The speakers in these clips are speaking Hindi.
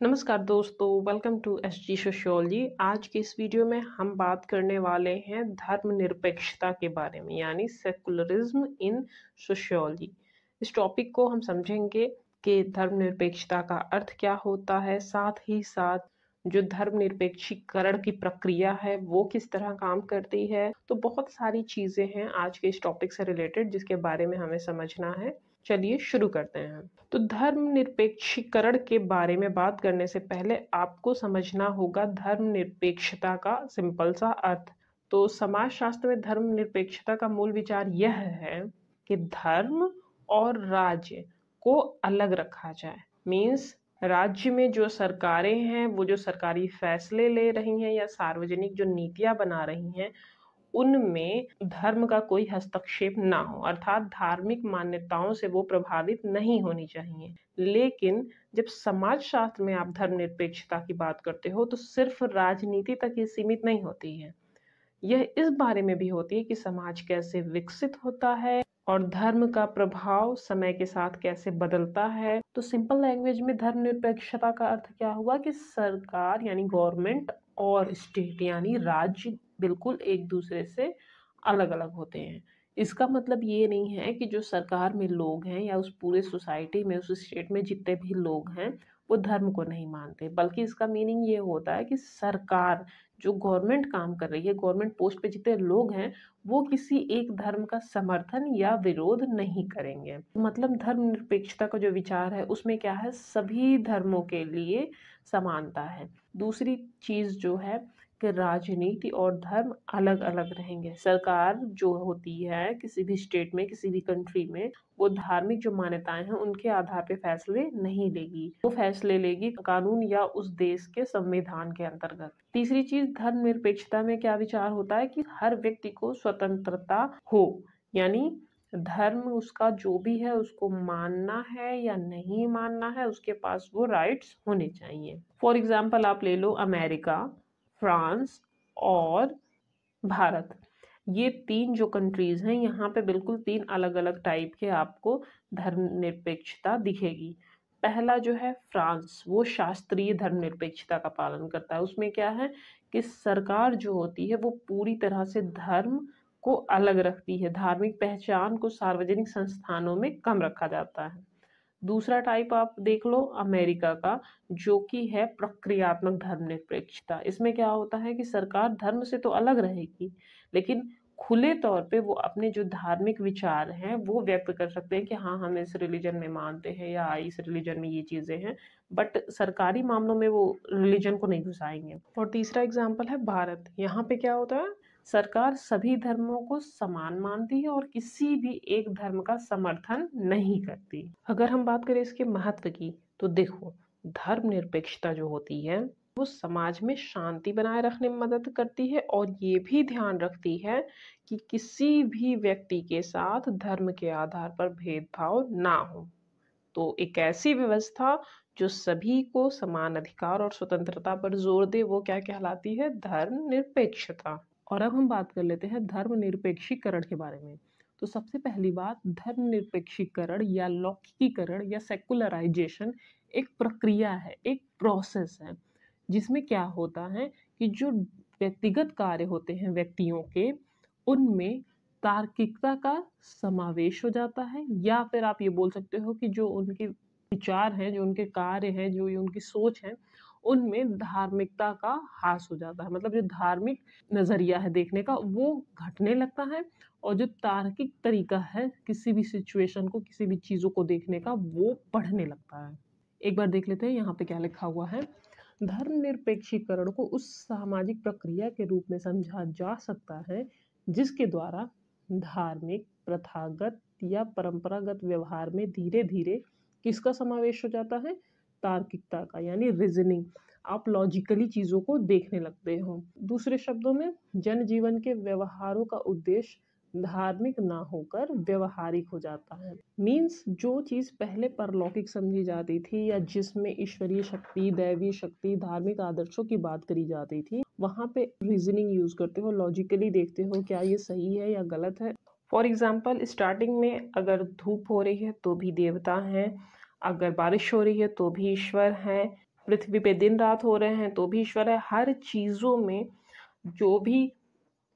नमस्कार दोस्तों, वेलकम टू एसजी सोशियोलॉजी। आज के इस वीडियो में हम बात करने वाले हैं धर्मनिरपेक्षता के बारे में, यानी सेकुलरिज्म इन सोशियोलॉजी। इस टॉपिक को हम समझेंगे कि धर्मनिरपेक्षता का अर्थ क्या होता है, साथ ही साथ जो धर्मनिरपेक्षीकरण की प्रक्रिया है वो किस तरह काम करती है। तो बहुत सारी चीज़ें हैं आज के इस टॉपिक से रिलेटेड जिसके बारे में हमें समझना है। चलिए शुरू करते हैं। तो धर्मनिरपेक्षीकरण के बारे में बात करने से पहले आपको समझना होगा धर्मनिरपेक्षता का सिंपल सा अर्थ। तो समाजशास्त्र में धर्मनिरपेक्षता का मूल विचार यह है कि धर्म और राज्य को अलग रखा जाए। मीन्स राज्य में जो सरकारें हैं वो जो सरकारी फैसले ले रही हैं या सार्वजनिक जो नीतियां बना रही हैं उनमें धर्म का कोई हस्तक्षेप ना हो, अर्थात धार्मिक मान्यताओं से वो प्रभावित नहीं होनी चाहिए। लेकिन जब समाजशास्त्र में आप धर्मनिरपेक्षता की बात करते हो तो सिर्फ राजनीति तक ही सीमित नहीं होती है। यह इस बारे में भी होती है कि समाज कैसे विकसित होता है और धर्म का प्रभाव समय के साथ कैसे बदलता है। तो सिंपल लैंग्वेज में धर्मनिरपेक्षता का अर्थ क्या हुआ कि सरकार यानी गवर्नमेंट और स्टेट यानी राज्य बिल्कुल एक दूसरे से अलग अलग होते हैं। इसका मतलब ये नहीं है कि जो सरकार में लोग हैं या उस पूरे सोसाइटी में उस स्टेट में जितने भी लोग हैं वो धर्म को नहीं मानते, बल्कि इसका मीनिंग ये होता है कि सरकार जो गवर्नमेंट काम कर रही है, गवर्नमेंट पोस्ट पे जितने लोग हैं वो किसी एक धर्म का समर्थन या विरोध नहीं करेंगे। मतलब धर्मनिरपेक्षता का जो विचार है उसमें क्या है, सभी धर्मों के लिए समानता है। दूसरी चीज जो है कि राजनीति और धर्म अलग अलग रहेंगे। सरकार जो होती है किसी भी स्टेट में, किसी भी कंट्री में, वो धार्मिक जो मान्यताएं हैं उनके आधार पे फैसले नहीं लेगी, वो फैसले लेगी कानून या उस देश के संविधान के अंतर्गत। तीसरी चीज धर्मनिरपेक्षता में क्या विचार होता है कि हर व्यक्ति को स्वतंत्रता हो, यानी धर्म उसका जो भी है उसको मानना है या नहीं मानना है उसके पास वो राइट्स होने चाहिए। फॉर एग्जाम्पल आप ले लो अमेरिका, फ्रांस और भारत। ये तीन जो कंट्रीज हैं यहाँ पे बिल्कुल तीन अलग अलग टाइप के आपको धर्मनिरपेक्षता दिखेगी। पहला जो है फ्रांस, वो शास्त्रीय धर्मनिरपेक्षता का पालन करता है। उसमें क्या है कि सरकार जो होती है वो पूरी तरह से धर्म को अलग रखती है, धार्मिक पहचान को सार्वजनिक संस्थानों में कम रखा जाता है। दूसरा टाइप आप देख लो अमेरिका का, जो कि है प्रक्रियात्मक धर्मनिरपेक्षता। इसमें क्या होता है कि सरकार धर्म से तो अलग रहेगी लेकिन खुले तौर पे वो अपने जो धार्मिक विचार हैं वो व्यक्त कर सकते हैं कि हाँ हम इस रिलीजन में मानते हैं या इस रिलीजन में ये चीजें हैं, बट सरकारी मामलों में वो रिलीजन को नहीं घुसाएंगे। और तीसरा एग्जाम्पल है भारत। यहाँ पे क्या होता है, सरकार सभी धर्मों को समान मानती है और किसी भी एक धर्म का समर्थन नहीं करती। अगर हम बात करें इसके महत्व की तो देखो, धर्मनिरपेक्षता जो होती है वो समाज में शांति बनाए रखने में मदद करती है और ये भी ध्यान रखती है कि किसी भी व्यक्ति के साथ धर्म के आधार पर भेदभाव ना हो। तो एक ऐसी व्यवस्था जो सभी को समान अधिकार और स्वतंत्रता पर जोर दे वो क्या कहलाती है, धर्मनिरपेक्षता। और अब हम बात कर लेते हैं धर्मनिरपेक्षीकरण के बारे में। तो सबसे पहली बात, धर्मनिरपेक्षीकरण या लौकिकीकरण या सेकुलराइजेशन एक प्रक्रिया है, एक प्रोसेस है, जिसमें क्या होता है कि जो व्यक्तिगत कार्य होते हैं व्यक्तियों के, उनमें तार्किकता का समावेश हो जाता है, या फिर आप ये बोल सकते हो कि जो उनके विचार हैं, जो उनके कार्य हैं, जो ये उनकी सोच है, उनमें धार्मिकता का ह्रास हो जाता है। मतलब जो धार्मिक नजरिया है देखने का वो घटने लगता है और जो तार्किक तरीका है किसी भी सिचुएशन को, किसी भी चीजों को देखने का, वो बढ़ने लगता है। एक बार देख लेते हैं यहाँ पे क्या लिखा हुआ है। धर्मनिरपेक्षीकरण को उस सामाजिक प्रक्रिया के रूप में समझा जा सकता है जिसके द्वारा धार्मिक, प्रथागत या परंपरागत व्यवहार में धीरे धीरे किसका समावेश हो जाता है, तार्किकता का, यानी रीजनिंग। आप लॉजिकली चीजों को देखने लगते हो। दूसरे शब्दों में जनजीवन के व्यवहारों का उद्देश्य धार्मिक ना होकर व्यवहारिक हो जाता है। मीन्स जो चीज पहले परलौकिक समझी जाती थी या जिसमें ईश्वरीय शक्ति, दैवीय शक्ति, धार्मिक आदर्शों की बात करी जाती थी, वहां पे रीजनिंग यूज करते हो, लॉजिकली देखते हो क्या ये सही है या गलत है। फॉर एग्जाम्पल स्टार्टिंग में अगर धूप हो रही है तो भी देवता हैं, अगर बारिश हो रही है तो भी ईश्वर हैं, पृथ्वी पे दिन रात हो रहे हैं तो भी ईश्वर है। हर चीज़ों में जो भी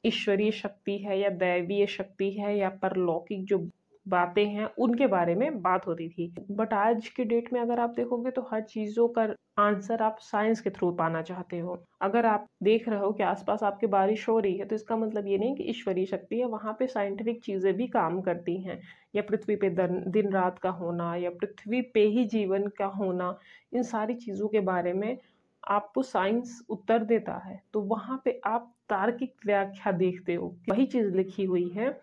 ईश्वरीय शक्ति है या दैवीय शक्ति है या परलौकिक जो बातें हैं उनके बारे में बात होती थी। बट आज के डेट में अगर आप देखोगे तो हर चीज़ों का आंसर आप साइंस के थ्रू पाना चाहते हो। अगर आप देख रहे हो कि आसपास आपके बारिश हो रही है तो इसका मतलब ये नहीं कि ईश्वरीय शक्ति है, वहाँ पे साइंटिफिक चीज़ें भी काम करती हैं। या पृथ्वी पे दिन रात का होना या पृथ्वी पे ही जीवन का होना, इन सारी चीज़ों के बारे में आपको साइंस उत्तर देता है। तो वहाँ पे आप तार्किक व्याख्या देखते हो। वही चीज़ लिखी हुई है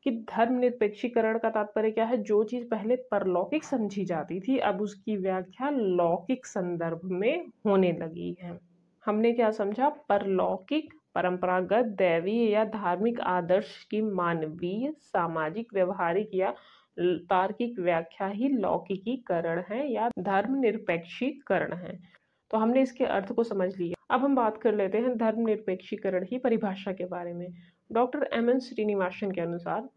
कि धर्मनिरपेक्षीकरण का तात्पर्य क्या है? जो चीज़ पहले परलौकिक समझी जाती थी अब उसकी व्याख्या लौकिक संदर्भ में होने लगी है। हमने क्या समझा? परलौकिक परंपरागत दैवीय या धार्मिक आदर्श की मानवीय सामाजिक व्यवहारिक या तार्किक व्याख्या ही लौकिकीकरण है या धर्मनिरपेक्षीकरण है। तो हमने इसके अर्थ को समझ लिया। अब हम बात कर लेते हैं धर्मनिरपेक्षीकरण की परिभाषा के बारे में। Doctor M.N.. श्रीनिवासन के अनुसार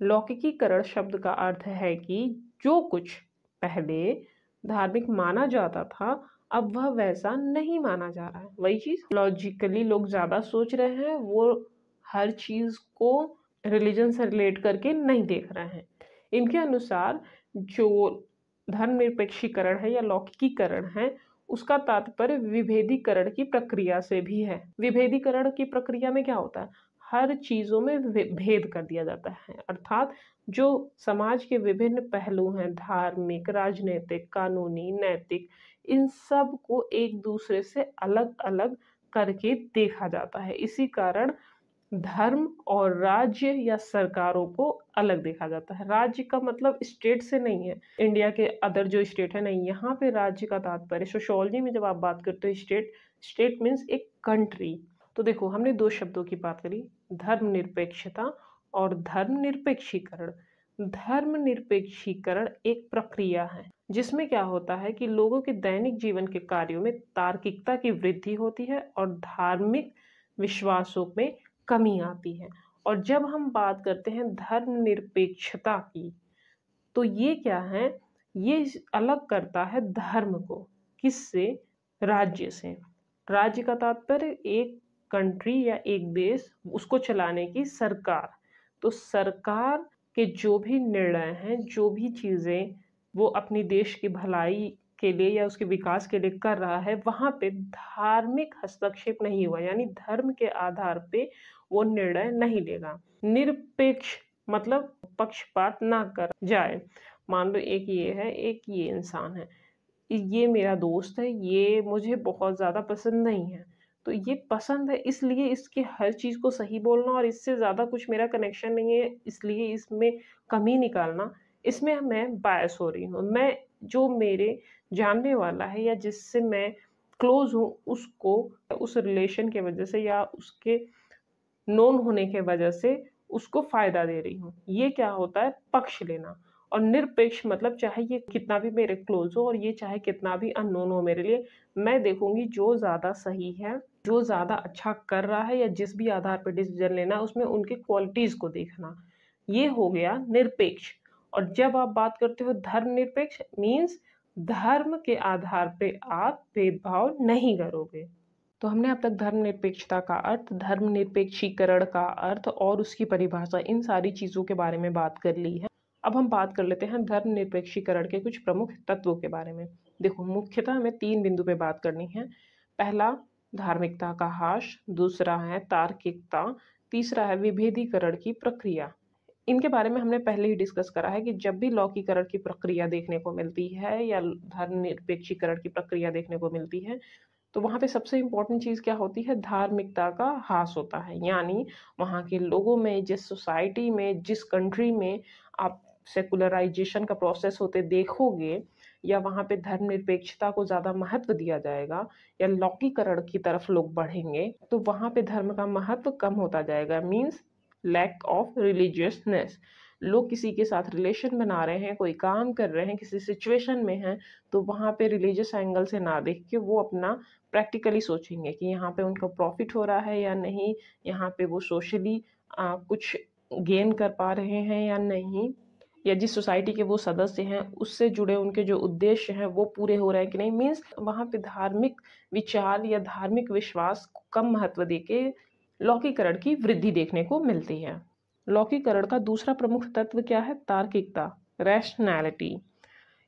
लौकिकीकरण शब्द का अर्थ है कि जो कुछ पहले धार्मिक माना जाता था अब वह वैसा नहीं माना जा रहा है। वही चीज लॉजिकली लोग ज्यादा सोच रहे हैं, वो हर चीज को रिलीजन से रिलेट करके नहीं देख रहे हैं। इनके अनुसार जो धर्मनिरपेक्षीकरण है या लौकिकीकरण है उसका तात्पर्य विभेदीकरण की प्रक्रिया से भी है। विभेदीकरण की प्रक्रिया में क्या होता है? हर चीजों में भेद कर दिया जाता है, अर्थात जो समाज के विभिन्न पहलू हैं, धार्मिक, राजनीतिक, कानूनी, नैतिक, इन सब को एक दूसरे से अलग अलग करके देखा जाता है। इसी कारण धर्म और राज्य या सरकारों को अलग देखा जाता है। राज्य का मतलब स्टेट से नहीं है, इंडिया के अदर जो स्टेट है नहीं। यहाँ पे राज्य का तात्पर्य सोशियोलॉजी में जब आप बात करते हो स्टेट मीन्स एक कंट्री। तो देखो हमने दो शब्दों की बात करी, धर्मनिरपेक्षता और धर्मनिरपेक्षीकरण। धर्मनिरपेक्षीकरण एक प्रक्रिया है जिसमें क्या होता है कि लोगों के दैनिक जीवन के कार्यों में तार्किकता की वृद्धि होती है और धार्मिक विश्वासों में कमी आती है। और जब हम बात करते हैं धर्मनिरपेक्षता की तो ये क्या है? ये अलग करता है धर्म को किससे? राज्य से। राज्य का तात्पर्य एक कंट्री या एक देश, उसको चलाने की सरकार। तो सरकार के जो भी निर्णय हैं, जो भी चीजें वो अपनी देश की भलाई के लिए या उसके विकास के लिए कर रहा है, वहां पे धार्मिक हस्तक्षेप नहीं हुआ, यानी धर्म के आधार पे वो निर्णय नहीं लेगा। निरपेक्ष मतलब पक्षपात ना कर जाए। मान लो एक ये है, एक ये इंसान है, ये मेरा दोस्त है, ये मुझे बहुत ज़्यादा पसंद नहीं है, तो ये पसंद है इसलिए इसके हर चीज़ को सही बोलना और इससे ज़्यादा कुछ मेरा कनेक्शन नहीं है इसलिए इसमें कमी निकालना, इसमें मैं बायस हो रही हूँ। मैं जो मेरे जानने वाला है या जिससे मैं क्लोज हूँ उसको उस रिलेशन के वजह से या उसके नोन होने के वजह से उसको फायदा दे रही हूँ। ये क्या होता है? पक्ष लेना। और निरपेक्ष मतलब चाहे ये कितना भी मेरे क्लोज हो और ये चाहे कितना भी अननोन हो मेरे लिए, मैं देखूंगी जो ज्यादा सही है, जो ज्यादा अच्छा कर रहा है या जिस भी आधार पर डिसीजन लेना उसमें उनके क्वालिटीज को देखना, ये हो गया निरपेक्ष। और जब आप बात करते हो धर्मनिरपेक्ष मीन्स धर्म के आधार पे आप भेदभाव नहीं करोगे। तो हमने अब तक धर्मनिरपेक्षता का अर्थ, धर्मनिरपेक्षीकरण का अर्थ और उसकी परिभाषा, इन सारी चीज़ों के बारे में बात कर ली है। अब हम बात कर लेते हैं धर्मनिरपेक्षीकरण के कुछ प्रमुख तत्वों के बारे में। देखो मुख्यतः हमें 3 बिंदु पे बात करनी है। पहला धार्मिकता का ह्रास, दूसरा है तार्किकता, तीसरा है विभेदीकरण की प्रक्रिया। इनके बारे में हमने पहले ही डिस्कस करा है कि जब भी लौकिकरण की प्रक्रिया देखने को मिलती है या धर्मनिरपेक्षीकरण की प्रक्रिया देखने को मिलती है तो वहाँ पे सबसे इम्पोर्टेंट चीज़ क्या होती है? धार्मिकता का ह्रास होता है। यानी वहाँ के लोगों में, जिस सोसाइटी में, जिस कंट्री में आप सेकुलराइजेशन का प्रोसेस होते देखोगे या वहाँ पे धर्मनिरपेक्षता को ज़्यादा महत्व दिया जाएगा या लौकिकरण की तरफ लोग बढ़ेंगे तो वहाँ पे धर्म का महत्व कम होता जाएगा। Means lack of religiousness. लोग किसी के साथ रिलेशन बना रहे हैं, कोई काम कर रहे हैं, किसी सिचुएशन में हैं, तो वहाँ पे रिलीजियस एंगल से ना देख के वो अपना प्रैक्टिकली सोचेंगे कि यहाँ पे उनका प्रॉफिट हो रहा है या नहीं, यहाँ पे वो सोशली कुछ गेन कर पा रहे हैं या नहीं। या जिस सोसाइटी के वो सदस्य हैं उससे जुड़े उनके जो उद्देश्य हैं वो पूरे हो रहे हैं कि नहीं। मीन्स वहाँ पे धार्मिक विचार या धार्मिक विश्वास को कम महत्व देके लौकिकरण की वृद्धि देखने को मिलती है। लौकिकरण का दूसरा प्रमुख तत्व क्या है? तार्किकता, रैशनैलिटी।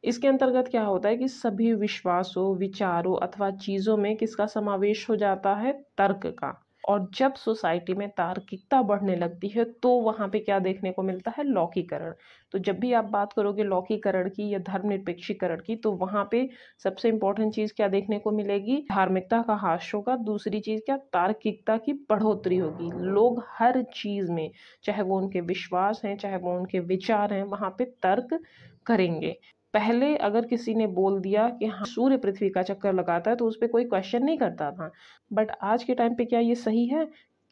इसके अंतर्गत क्या होता है कि सभी विश्वासों, विचारों अथवा चीजों में किसका समावेश हो जाता है? तर्क का। और जब सोसाइटी में तार्किकता बढ़ने लगती है तो वहां पे क्या देखने को मिलता है? लौकिकरण। तो जब भी आप बात करोगे लौकिकरण की या धर्मनिरपेक्षीकरण की, तो वहां पे सबसे इंपॉर्टेंट चीज क्या देखने को मिलेगी? धार्मिकता का ह्रास होगा। दूसरी चीज क्या? तार्किकता की बढ़ोतरी होगी। लोग हर चीज में, चाहे वो उनके विश्वास हैं, चाहे वो उनके विचार हैं, वहां पे तर्क करेंगे। पहले अगर किसी ने बोल दिया कि हाँ सूर्य पृथ्वी का चक्कर लगाता है तो उस पर कोई क्वेश्चन नहीं करता था। बट आज के टाइम पे क्या ये सही है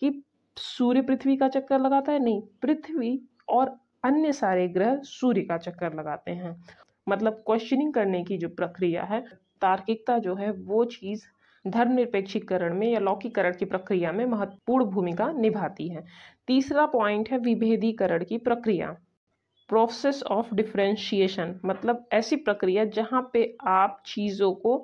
कि सूर्य पृथ्वी का चक्कर लगाता है? नहीं, पृथ्वी और अन्य सारे ग्रह सूर्य का चक्कर लगाते हैं। मतलब क्वेश्चनिंग करने की जो प्रक्रिया है, तार्किकता जो है, वो चीज धर्मनिरपेक्षीकरण में या लौकिकरण की प्रक्रिया में महत्वपूर्ण भूमिका निभाती है। तीसरा पॉइंट है विभेदीकरण की प्रक्रिया, प्रोसेस ऑफ डिफरेंशिएशन। मतलब ऐसी प्रक्रिया जहां पे आप चीजों को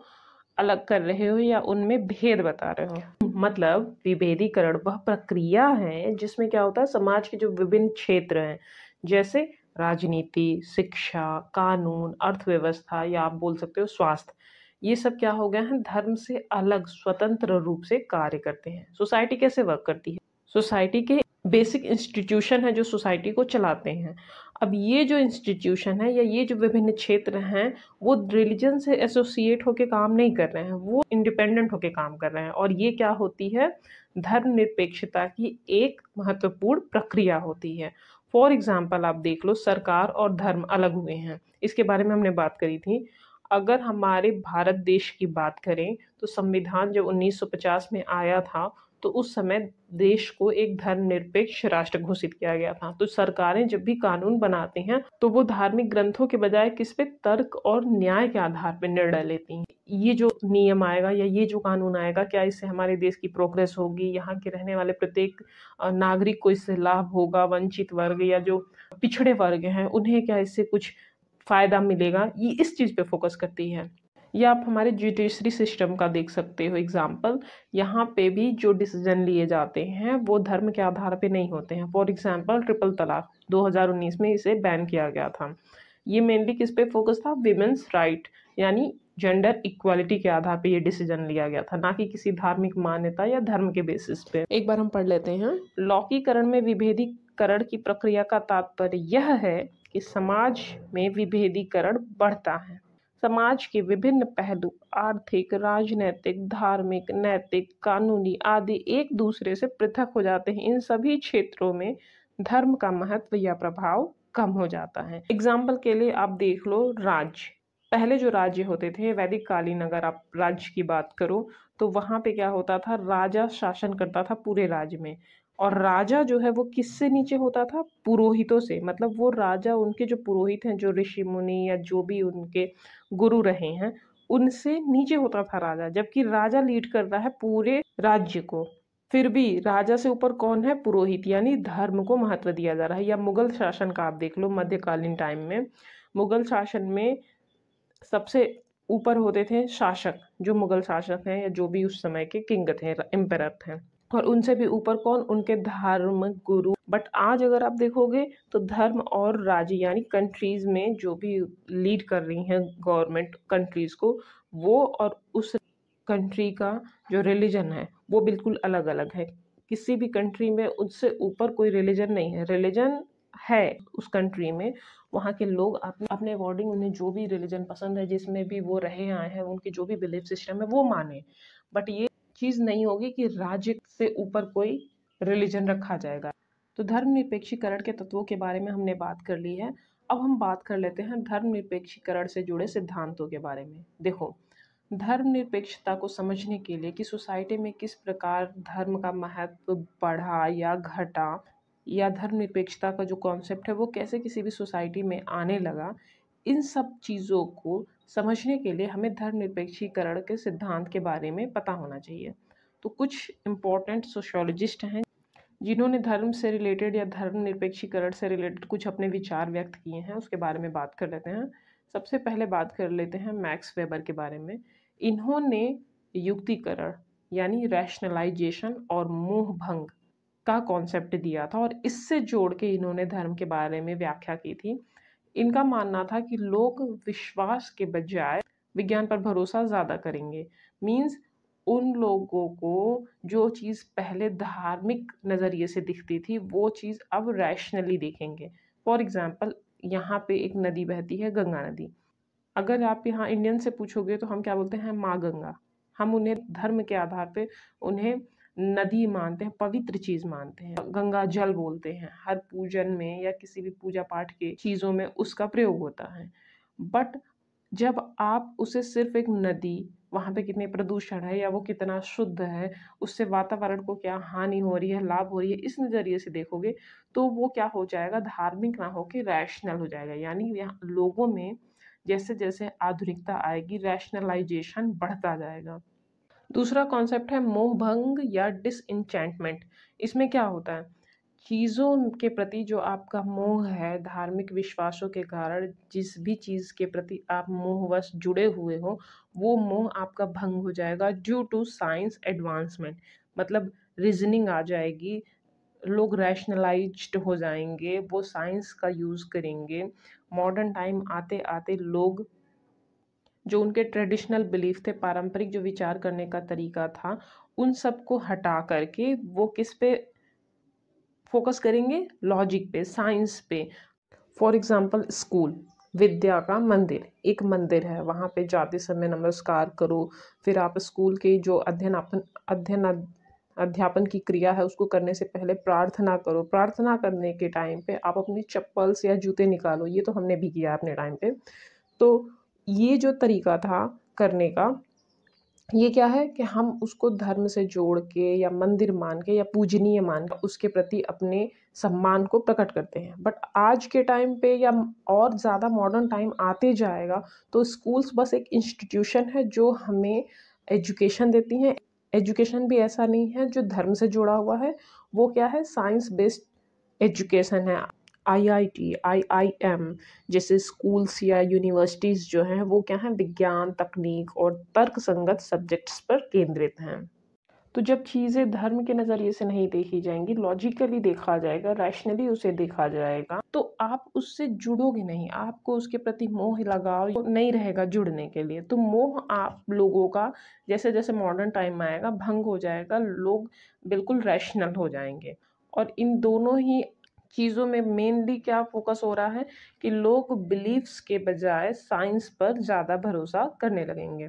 अलग कर रहे हो या उनमें भेद बता रहे हो। मतलब विभेदीकरण वह प्रक्रिया है जिसमें क्या होता है, समाज के जो विभिन्न क्षेत्र हैं जैसे राजनीति, शिक्षा, कानून, अर्थव्यवस्था या आप बोल सकते हो स्वास्थ्य, ये सब क्या हो गए हैं? धर्म से अलग स्वतंत्र रूप से कार्य करते हैं। सोसाइटी कैसे वर्क करती है? सोसाइटी के बेसिक इंस्टीट्यूशन है जो सोसाइटी को चलाते हैं। अब ये जो इंस्टीट्यूशन है या ये जो विभिन्न क्षेत्र हैं वो रिलीजन से एसोसिएट होके काम नहीं कर रहे हैं, वो इंडिपेंडेंट होके काम कर रहे हैं। और ये क्या होती है? धर्मनिरपेक्षता की एक महत्वपूर्ण प्रक्रिया होती है। फॉर एग्जाम्पल आप देख लो, सरकार और धर्म अलग हुए हैं, इसके बारे में हमने बात करी थी। अगर हमारे भारत देश की बात करें तो संविधान जब 1950 में आया था तो उस समय देश को एक धर्मनिरपेक्ष राष्ट्र घोषित किया गया था। तो सरकारें जब भी कानून बनाते हैं तो वो धार्मिक ग्रंथों के बजाय किस पे? तर्क और न्याय के आधार पर निर्णय लेती हैं। ये जो नियम आएगा या ये जो कानून आएगा, क्या इससे हमारे देश की प्रोग्रेस होगी? यहाँ के रहने वाले प्रत्येक नागरिक को इससे लाभ होगा? वंचित वर्ग या जो पिछड़े वर्ग हैं उन्हें क्या इससे कुछ फायदा मिलेगा? ये इस चीज पे फोकस करती है। या आप हमारे जुडिशरी सिस्टम का देख सकते हो एग्जाम्पल। यहाँ पे भी जो डिसीजन लिए जाते हैं वो धर्म के आधार पे नहीं होते हैं। फॉर एग्जाम्पल ट्रिपल तलाक 2019 में इसे बैन किया गया था। ये मेनली किस पे फोकस था? विमेंस राइट यानी जेंडर इक्वालिटी के आधार पे ये डिसीजन लिया गया था, ना कि किसी धार्मिक मान्यता या धर्म के बेसिस पे। एक बार हम पढ़ लेते हैं। लौकिकरण में विभेदीकरण की प्रक्रिया का तात्पर्य यह है कि समाज में विभेदीकरण बढ़ता है। समाज के विभिन्न पहलू आर्थिक, राजनैतिक, धार्मिक, नैतिक, कानूनी आदि एक दूसरे से पृथक हो जाते हैं। इन सभी क्षेत्रों में धर्म का महत्व या प्रभाव कम हो जाता है। एग्जाम्पल के लिए आप देख लो राज्य। पहले जो राज्य होते थे वैदिक कालीन, अगर आप राज्य की बात करो तो वहां पे क्या होता था? राजा शासन करता था पूरे राज्य में। और राजा जो है वो किससे नीचे होता था? पुरोहितों से। मतलब वो राजा, उनके जो पुरोहित हैं, जो ऋषि मुनि या जो भी उनके गुरु रहे हैं, उनसे नीचे होता था राजा। जबकि राजा लीड कर रहा है पूरे राज्य को, फिर भी राजा से ऊपर कौन है? पुरोहित। यानी धर्म को महत्व दिया जा रहा है। या मुगल शासन का आप देख लो, मध्यकालीन टाइम में मुगल शासन में सबसे ऊपर होते थे शासक, जो मुगल शासक हैं या जो भी उस समय के किंग थे, एम्परर थे। और उनसे भी ऊपर कौन? उनके धर्म गुरु। बट आज अगर आप देखोगे तो धर्म और राज्य यानी कंट्रीज में जो भी लीड कर रही हैं गवर्नमेंट कंट्रीज को, वो और उस कंट्री का जो रिलीजन है वो बिल्कुल अलग अलग है। किसी भी कंट्री में उससे ऊपर कोई रिलीजन नहीं है। रिलीजन है उस कंट्री में, वहाँ के लोग अपने अकॉर्डिंग उन्हें जो भी रिलीजन पसंद है, जिसमें भी वो रहे आए हैं, उनकी जो भी बिलीफ सिस्टम है वो माने। बट ये चीज नहीं होगी कि राज्य से ऊपर कोई रिलीजन रखा जाएगा। तो धर्मनिरपेक्षीकरण के तत्वों के बारे में हमने बात कर ली है। अब हम बात कर लेते हैं धर्मनिरपेक्षीकरण से जुड़े सिद्धांतों के बारे में। देखो, धर्मनिरपेक्षता को समझने के लिए कि सोसाइटी में किस प्रकार धर्म का महत्व बढ़ा या घटा, या धर्मनिरपेक्षता का जो कॉन्सेप्ट है वो कैसे किसी भी सोसाइटी में आने लगा, इन सब चीज़ों को समझने के लिए हमें धर्मनिरपेक्षीकरण के सिद्धांत के बारे में पता होना चाहिए। तो कुछ इम्पोर्टेंट सोशियोलॉजिस्ट हैं जिन्होंने धर्म से रिलेटेड या धर्मनिरपेक्षीकरण से रिलेटेड कुछ अपने विचार व्यक्त किए हैं, उसके बारे में बात कर लेते हैं। सबसे पहले बात कर लेते हैं मैक्स वेबर के बारे में। इन्होंने युक्तिकरण यानी रैशनलाइजेशन और मोह भंग का कॉन्सेप्ट दिया था और इससे जोड़ के इन्होंने धर्म के बारे में व्याख्या की थी। इनका मानना था कि लोग विश्वास के बजाय विज्ञान पर भरोसा ज़्यादा करेंगे। मीन्स उन लोगों को जो चीज़ पहले धार्मिक नज़रिए से दिखती थी वो चीज़ अब रैशनली देखेंगे। फॉर एग्ज़ाम्पल, यहाँ पे एक नदी बहती है, गंगा नदी। अगर आप यहाँ इंडियन से पूछोगे तो हम क्या बोलते हैं? माँ गंगा। हम उन्हें धर्म के आधार पे उन्हें नदी मानते हैं, पवित्र चीज़ मानते हैं, गंगा जल बोलते हैं। हर पूजन में या किसी भी पूजा पाठ के चीज़ों में उसका प्रयोग होता है। बट जब आप उसे सिर्फ एक नदी, वहाँ पे कितने प्रदूषण है या वो कितना शुद्ध है, उससे वातावरण को क्या हानि हो रही है, लाभ हो रही है, इस नज़रिए से देखोगे तो वो क्या हो जाएगा? धार्मिक ना होके रैशनल हो जाएगा। यानी यहाँ लोगों में जैसे जैसे आधुनिकता आएगी रैशनलाइजेशन बढ़ता जाएगा। दूसरा कॉन्सेप्ट है मोह भंग या डिसइंचेंटमेंट। इसमें क्या होता है? चीज़ों के प्रति जो आपका मोह है, धार्मिक विश्वासों के कारण जिस भी चीज़ के प्रति आप मोहवश जुड़े हुए हो, वो मोह आपका भंग हो जाएगा ड्यू टू साइंस एडवांसमेंट। मतलब रीजनिंग आ जाएगी, लोग रैशनलाइज्ड हो जाएंगे, वो साइंस का यूज़ करेंगे। मॉडर्न टाइम आते आते लोग जो उनके ट्रेडिशनल बिलीफ थे, पारंपरिक जो विचार करने का तरीका था, उन सब को हटा करके वो किस पे फोकस करेंगे? लॉजिक पे, साइंस पे। फॉर एग्जांपल स्कूल, विद्या का मंदिर, एक मंदिर है, वहाँ पे जाते समय नमस्कार करो। फिर आप स्कूल के जो अध्यापन की क्रिया है उसको करने से पहले प्रार्थना करो। प्रार्थना करने के टाइम पे आप अपनी चप्पल्स या जूते निकालो। ये तो हमने भी किया अपने टाइम पे। तो ये जो तरीका था करने का, ये क्या है कि हम उसको धर्म से जोड़ के या मंदिर मान के या पूजनीय मान के उसके प्रति अपने सम्मान को प्रकट करते हैं। बट आज के टाइम पे या और ज़्यादा मॉडर्न टाइम आते जाएगा तो स्कूल्स बस एक इंस्टीट्यूशन है जो हमें एजुकेशन देती हैं। एजुकेशन भी ऐसा नहीं है जो धर्म से जुड़ा हुआ है, वो क्या है? साइंस बेस्ड एजुकेशन है। आईआईटी, आईआईएम जैसे स्कूल्स या यूनिवर्सिटीज़ जो हैं वो क्या हैं? विज्ञान, तकनीक और तर्कसंगत सब्जेक्ट्स पर केंद्रित हैं। तो जब चीज़ें धर्म के नज़रिए से नहीं देखी जाएंगी, लॉजिकली देखा जाएगा, रैशनली उसे देखा जाएगा, तो आप उससे जुड़ोगे नहीं, आपको उसके प्रति मोह लगाव नहीं रहेगा जुड़ने के लिए। तो मोह आप लोगों का जैसे जैसे मॉडर्न टाइम आएगा भंग हो जाएगा, लोग बिल्कुल रैशनल हो जाएंगे। और इन दोनों ही चीज़ों में मेनली क्या फोकस हो रहा है कि लोग बिलीफ्स के बजाय साइंस पर ज़्यादा भरोसा करने लगेंगे।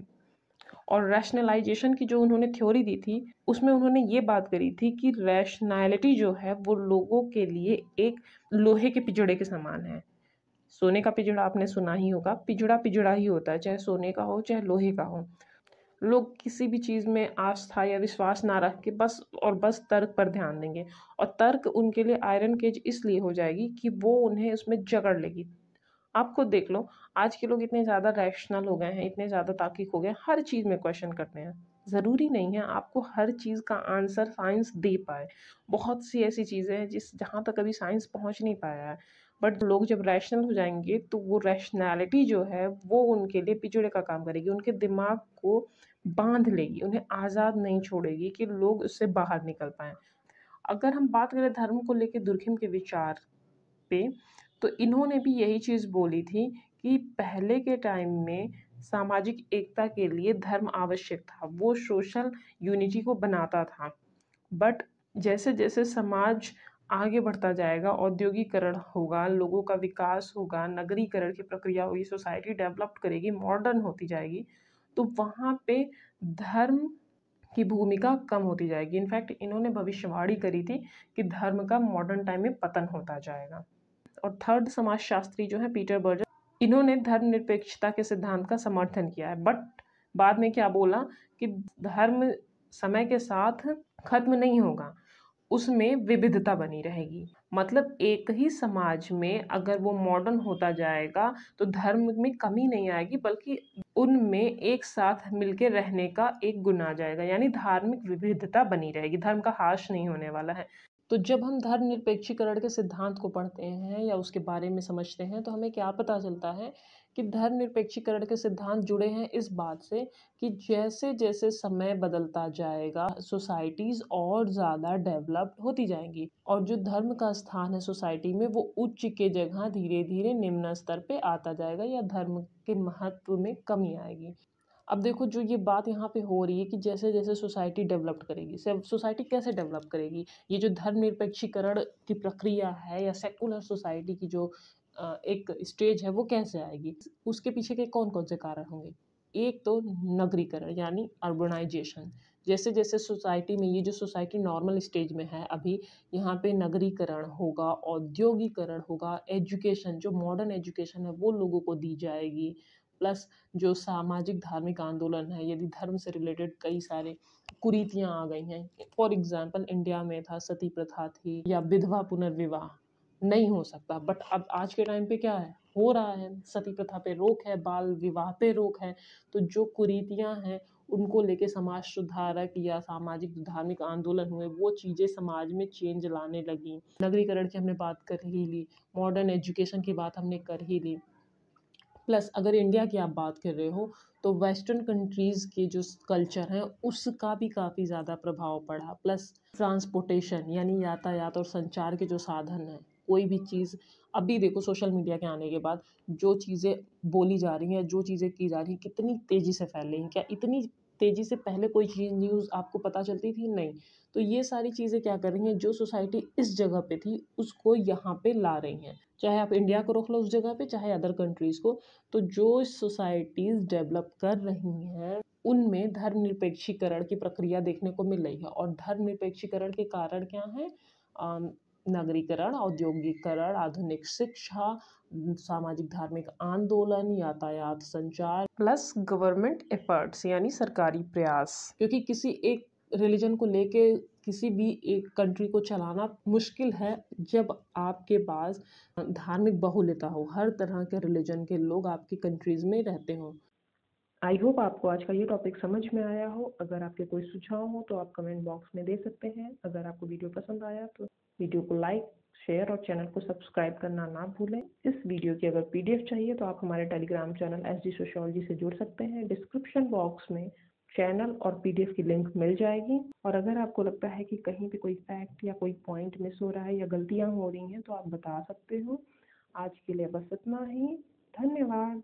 और रैशनलाइजेशन की जो उन्होंने थ्योरी दी थी उसमें उन्होंने ये बात करी थी कि रैशनैलिटी जो है वो लोगों के लिए एक लोहे के पिंजड़े के समान है। सोने का पिंजड़ा आपने सुना ही होगा, पिंजड़ा पिंजड़ा ही होता है, चाहे सोने का हो चाहे लोहे का हो। लोग किसी भी चीज़ में आस्था या विश्वास ना रख के बस तर्क पर ध्यान देंगे। और तर्क उनके लिए आयरन केज इसलिए हो जाएगी कि वो उन्हें उसमें जकड़ लेगी। आप खुद देख लो, आज के लोग इतने ज़्यादा रैशनल हो गए हैं, इतने ज़्यादा तार्किक हो गए हैं, हर चीज़ में क्वेश्चन करते हैं। ज़रूरी नहीं है आपको हर चीज़ का आंसर साइंस दे पाए। बहुत सी ऐसी चीज़ें हैं जहाँ तक अभी साइंस पहुँच नहीं पाया है। बट लोग जब रैशनल हो जाएंगे तो वो रैशनैलिटी जो है वो उनके लिए पिंजड़े का काम करेगी, उनके दिमाग को बांध लेगी, उन्हें आज़ाद नहीं छोड़ेगी कि लोग उससे बाहर निकल पाएँ। अगर हम बात करें धर्म को लेके दुर्कहेम के विचार पे, तो इन्होंने भी यही चीज़ बोली थी कि पहले के टाइम में सामाजिक एकता के लिए धर्म आवश्यक था, वो सोशल यूनिटी को बनाता था। बट जैसे जैसे समाज आगे बढ़ता जाएगा, औद्योगिकरण होगा, लोगों का विकास होगा, नगरीकरण की प्रक्रिया होगी, सोसाइटी डेवलप करेगी, मॉडर्न होती जाएगी, तो वहाँ पे धर्म की भूमिका कम होती जाएगी। इनफैक्ट इन्होंने भविष्यवाणी करी थी कि धर्म का मॉडर्न टाइम में पतन होता जाएगा। और थर्ड समाजशास्त्री जो है पीटर बर्जर, इन्होंने धर्मनिरपेक्षता के सिद्धांत का समर्थन किया है। बट बाद में क्या बोला कि धर्म समय के साथ खत्म नहीं होगा, उसमें विविधता बनी रहेगी। मतलब एक ही समाज में अगर वो मॉडर्न होता जाएगा तो धर्म में कमी नहीं आएगी, बल्कि उनमें एक साथ मिलकर रहने का एक गुण आ जाएगा। यानी धार्मिक विविधता बनी रहेगी, धर्म का ह्रास नहीं होने वाला है। तो जब हम धर्मनिरपेक्षीकरण के सिद्धांत को पढ़ते हैं या उसके बारे में समझते हैं तो हमें क्या पता चलता है कि धर्मनिरपेक्षीकरण के सिद्धांत जुड़े हैं इस बात से कि जैसे जैसे समय बदलता जाएगा सोसाइटीज़ और ज़्यादा डेवलप्ड होती जाएंगी और जो धर्म का स्थान है सोसाइटी में वो उच्च के जगह धीरे धीरे निम्न स्तर पे आता जाएगा या धर्म के महत्व में कमी आएगी। अब देखो जो ये बात यहाँ पे हो रही है कि जैसे जैसे सोसाइटी डेवलप करेगी, सोसाइटी कैसे डेवलप करेगी, ये जो धर्मनिरपेक्षीकरण की प्रक्रिया है या सेकुलर सोसाइटी की जो एक स्टेज है वो कैसे आएगी, उसके पीछे के कौन कौन से कारण होंगे। एक तो नगरीकरण यानी अर्बनाइजेशन। जैसे जैसे सोसाइटी में ये जो सोसाइटी नॉर्मल स्टेज में है अभी, यहाँ पे नगरीकरण होगा, औद्योगिकरण होगा, एजुकेशन जो मॉडर्न एजुकेशन है वो लोगों को दी जाएगी। प्लस जो सामाजिक धार्मिक आंदोलन है, यदि धर्म से रिलेटेड कई सारे कुरीतियाँ आ गई हैं, फॉर एग्जाम्पल इंडिया में था सती प्रथा थी या विधवा पुनर्विवाह नहीं हो सकता, बट अब आज के टाइम पे क्या है, हो रहा है। सती प्रथा पे रोक है, बाल विवाह पे रोक है। तो जो कुरीतियाँ हैं उनको लेके समाज सुधारक या सामाजिक धार्मिक आंदोलन हुए, वो चीज़ें समाज में चेंज लाने लगी। नगरीकरण की हमने बात कर ही ली, मॉडर्न एजुकेशन की बात हमने कर ही ली। प्लस अगर इंडिया की आप बात कर रहे हो तो वेस्टर्न कंट्रीज़ के जो कल्चर है उसका भी काफ़ी ज़्यादा प्रभाव पड़ा। प्लस ट्रांसपोर्टेशन यानी यातायात और संचार के जो साधन हैं, कोई भी चीज़ अभी देखो सोशल मीडिया के आने के बाद जो चीज़ें बोली जा रही हैं, जो चीज़ें की जा रही हैं, कितनी तेज़ी से फैल रही हैं। क्या इतनी तेज़ी से पहले कोई चीज़ न्यूज़ आपको पता चलती थी? नहीं। तो ये सारी चीज़ें क्या कर रही हैं, जो सोसाइटी इस जगह पे थी उसको यहाँ पे ला रही हैं। चाहे आप इंडिया को रोक लो उस जगह पे, चाहे अदर कंट्रीज़ को। तो जो सोसाइटीज़ डेवलप कर रही हैं उनमें धर्मनिरपेक्षीकरण की प्रक्रिया देखने को मिल रही है। और धर्मनिरपेक्षीकरण के कारण क्या हैं? नगरीकरण, औद्योगिकरण, आधुनिक शिक्षा, सामाजिक धार्मिक आंदोलन, यातायात संचार प्लस गवर्नमेंट एफर्ट्स यानी सरकारी प्रयास। क्योंकि किसी एक रिलीजन को लेके किसी भी एक कंट्री को चलाना मुश्किल है जब आपके पास धार्मिक बहुलता हो, हर तरह के रिलीजन के लोग आपकी कंट्रीज़ में रहते हों। आई होप आपको आज का ये टॉपिक समझ में आया हो। अगर आपके कोई सुझाव हो तो आप कमेंट बॉक्स में दे सकते हैं। अगर आपको वीडियो पसंद आया तो वीडियो को लाइक, शेयर और चैनल को सब्सक्राइब करना ना भूलें। इस वीडियो की अगर पीडीएफ चाहिए तो आप हमारे टेलीग्राम चैनल एसजी सोशियोलॉजी से जुड़ सकते हैं। डिस्क्रिप्शन बॉक्स में चैनल और पीडीएफ की लिंक मिल जाएगी। और अगर आपको लगता है कि कहीं पे कोई फैक्ट या कोई पॉइंट मिस हो रहा है या गलतियाँ हो रही हैं तो आप बता सकते हो। आज के लिए बस इतना ही। धन्यवाद।